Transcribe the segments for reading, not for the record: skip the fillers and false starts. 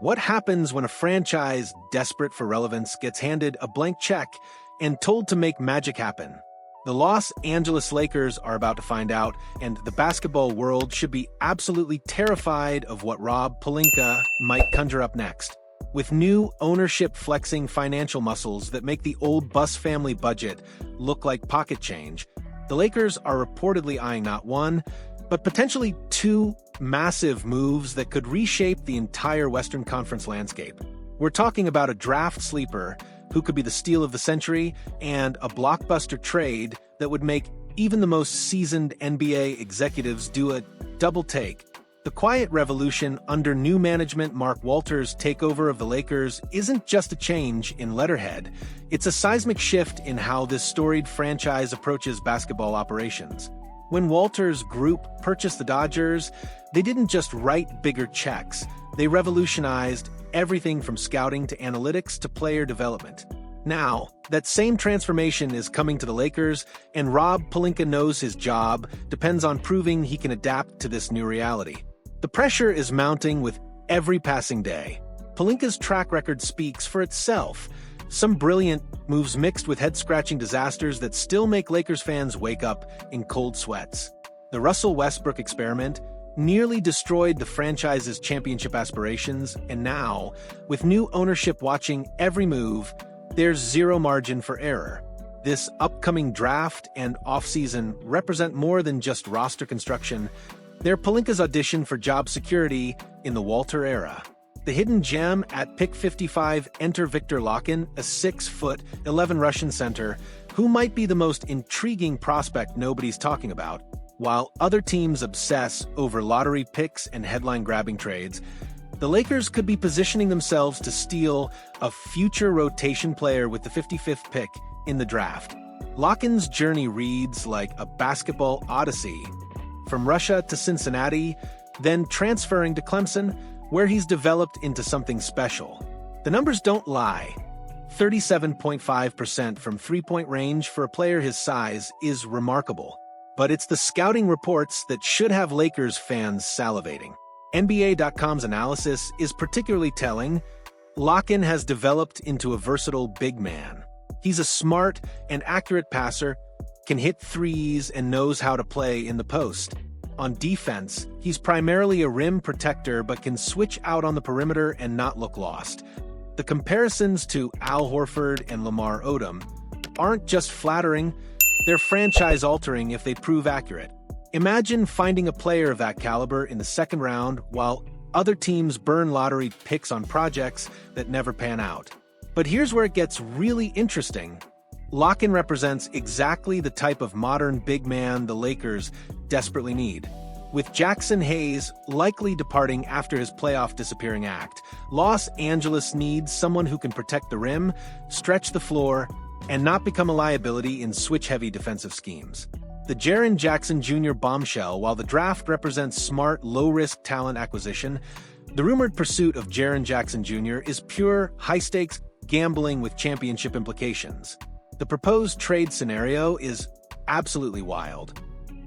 What happens when a franchise desperate for relevance gets handed a blank check and told to make magic happen? The Los Angeles Lakers are about to find out, and the basketball world should be absolutely terrified of what Rob Pelinka might conjure up next. With new ownership flexing financial muscles that make the old Bus family budget look like pocket change, the Lakers are reportedly eyeing not one, but potentially two massive moves that could reshape the entire Western Conference landscape. We're talking about a draft sleeper who could be the steal of the century and a blockbuster trade that would make even the most seasoned NBA executives do a double take. The quiet revolution under new management Mark Walters' takeover of the Lakers isn't just a change in letterhead, it's a seismic shift in how this storied franchise approaches basketball operations. When Walters' group purchased the Dodgers, they didn't just write bigger checks, they revolutionized everything from scouting to analytics to player development. Now, that same transformation is coming to the Lakers, and Rob Pelinka knows his job depends on proving he can adapt to this new reality. The pressure is mounting with every passing day. Pelinka's track record speaks for itself. Some brilliant moves mixed with head-scratching disasters that still make Lakers fans wake up in cold sweats. The Russell Westbrook experiment nearly destroyed the franchise's championship aspirations, and now, with new ownership watching every move, there's zero margin for error. This upcoming draft and offseason represent more than just roster construction. They're Pelinka's audition for job security in the Walter era. The hidden gem at pick 55, enter Viktor Lakhin, a 6'11" Russian center, who might be the most intriguing prospect nobody's talking about. While other teams obsess over lottery picks and headline-grabbing trades, the Lakers could be positioning themselves to steal a future rotation player with the 55th pick in the draft. Lakhin's journey reads like a basketball odyssey. From Russia to Cincinnati, then transferring to Clemson, where he's developed into something special. The numbers don't lie. 37.5% from three-point range for a player his size is remarkable. But it's the scouting reports that should have Lakers fans salivating. NBA.com's analysis is particularly telling. Lakhin has developed into a versatile big man. He's a smart and accurate passer, can hit threes, and knows how to play in the post. On defense, he's primarily a rim protector but can switch out on the perimeter and not look lost. The comparisons to Al Horford and Lamar Odom aren't just flattering, they're franchise-altering if they prove accurate. Imagine finding a player of that caliber in the second round while other teams burn lottery picks on projects that never pan out. But here's where it gets really interesting. Lakhin represents exactly the type of modern big man the Lakers desperately need. With Jackson Hayes likely departing after his playoff disappearing act, Los Angeles needs someone who can protect the rim, stretch the floor, and not become a liability in switch-heavy defensive schemes. The Jaren Jackson Jr. bombshell, while the draft represents smart, low-risk talent acquisition, the rumored pursuit of Jaren Jackson Jr. is pure, high-stakes gambling with championship implications. The proposed trade scenario is absolutely wild.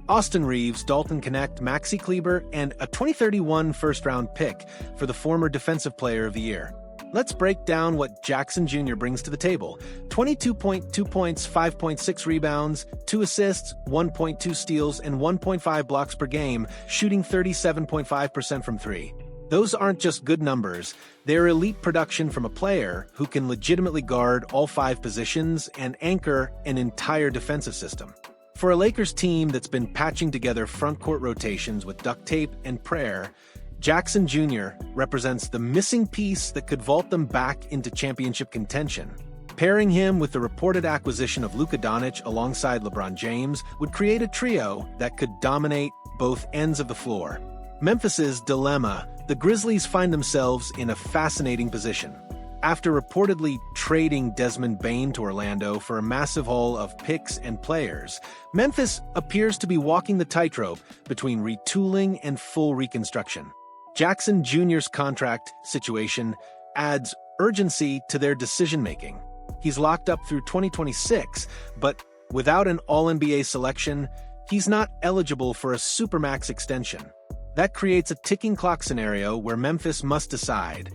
Austin Reeves, Dalton Knecht, Maxi Kleber, and a 2031 first-round pick for the former Defensive Player of the Year. Let's break down what Jackson Jr. brings to the table. 22.2 points, 5.6 rebounds, 2 assists, 1.2 steals, and 1.5 blocks per game, shooting 37.5% from three. Those aren't just good numbers, they're elite production from a player who can legitimately guard all 5 positions and anchor an entire defensive system. For a Lakers team that's been patching together front-court rotations with duct tape and prayer, Jackson Jr. represents the missing piece that could vault them back into championship contention. Pairing him with the reported acquisition of Luka Doncic alongside LeBron James would create a trio that could dominate both ends of the floor. Memphis's dilemma: the Grizzlies find themselves in a fascinating position. After reportedly trading Desmond Bane to Orlando for a massive haul of picks and players, Memphis appears to be walking the tightrope between retooling and full reconstruction. Jackson Jr.'s contract situation adds urgency to their decision-making. He's locked up through 2026, but without an All-NBA selection, he's not eligible for a Supermax extension. That creates a ticking clock scenario where Memphis must decide: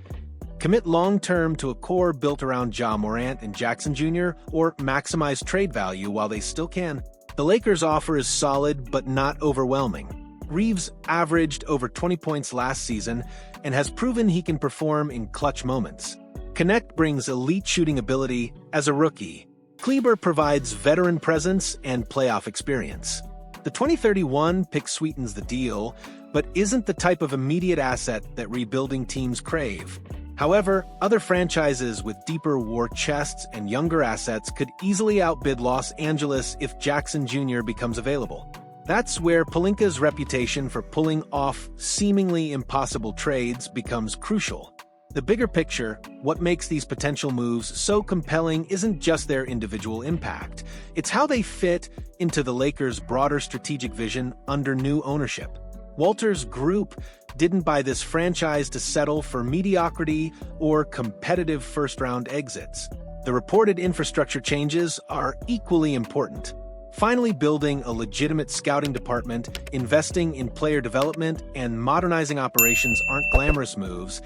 Commit long-term to a core built around Ja Morant and Jackson Jr., or maximize trade value while they still can. The Lakers' offer is solid but not overwhelming. Reeves averaged over 20 points last season and has proven he can perform in clutch moments. Connect brings elite shooting ability as a rookie. Kleber provides veteran presence and playoff experience. The 2031 pick sweetens the deal, but isn't the type of immediate asset that rebuilding teams crave. However, other franchises with deeper war chests and younger assets could easily outbid Los Angeles if Jackson Jr. becomes available. That's where Pelinka's reputation for pulling off seemingly impossible trades becomes crucial. The bigger picture, what makes these potential moves so compelling isn't just their individual impact. It's how they fit into the Lakers' broader strategic vision under new ownership. Walter's group didn't buy this franchise to settle for mediocrity or competitive first-round exits. The reported infrastructure changes are equally important. Finally, building a legitimate scouting department, investing in player development, and modernizing operations aren't glamorous moves,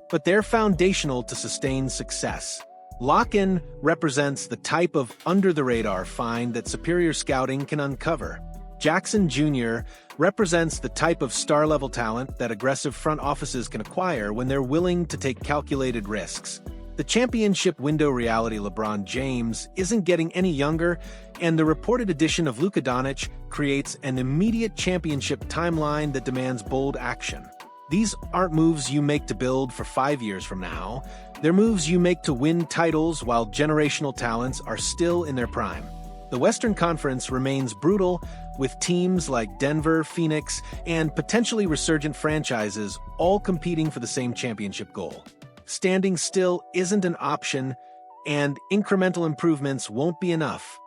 but they're foundational to sustain success. Lakhin represents the type of under-the-radar find that superior scouting can uncover. Jackson Jr. represents the type of star-level talent that aggressive front offices can acquire when they're willing to take calculated risks. The championship window reality LeBron James isn't getting any younger, and the reported addition of Luka Doncic creates an immediate championship timeline that demands bold action. These aren't moves you make to build for 5 years from now. They're moves you make to win titles while generational talents are still in their prime. The Western Conference remains brutal, with teams like Denver, Phoenix, and potentially resurgent franchises all competing for the same championship goal. Standing still isn't an option, and incremental improvements won't be enough.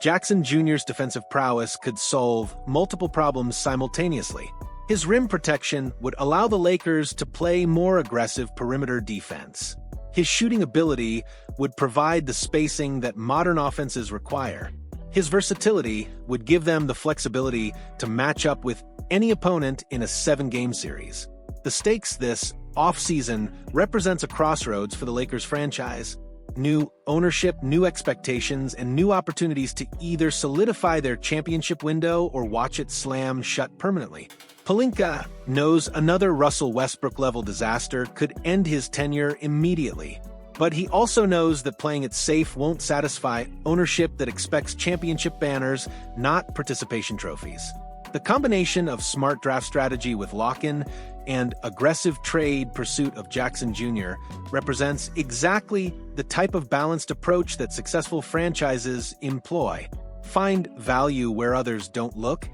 Jackson Jr.'s defensive prowess could solve multiple problems simultaneously. His rim protection would allow the Lakers to play more aggressive perimeter defense. His shooting ability would provide the spacing that modern offenses require. His versatility would give them the flexibility to match up with any opponent in a 7-game series. The stakes this offseason represents a crossroads for the Lakers franchise. New ownership, new expectations, and new opportunities to either solidify their championship window or watch it slam shut permanently. Pelinka knows another Russell Westbrook-level disaster could end his tenure immediately. But he also knows that playing it safe won't satisfy ownership that expects championship banners, not participation trophies. The combination of smart draft strategy with Lakhin and aggressive trade pursuit of Jackson Jr. represents exactly the type of balanced approach that successful franchises employ. Find value where others don't look,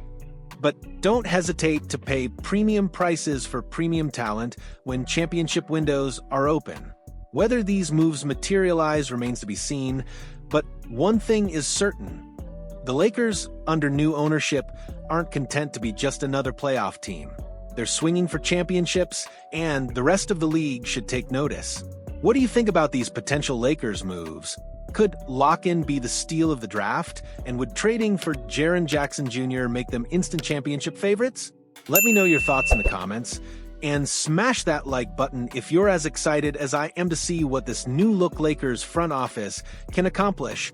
but don't hesitate to pay premium prices for premium talent when championship windows are open. Whether these moves materialize remains to be seen, but one thing is certain. The Lakers, under new ownership, aren't content to be just another playoff team. They're swinging for championships, and the rest of the league should take notice. What do you think about these potential Lakers moves? Could Lakhin be the steal of the draft, and would trading for Jaren Jackson Jr. make them instant championship favorites? Let me know your thoughts in the comments, and smash that like button if you're as excited as I am to see what this new-look Lakers front office can accomplish.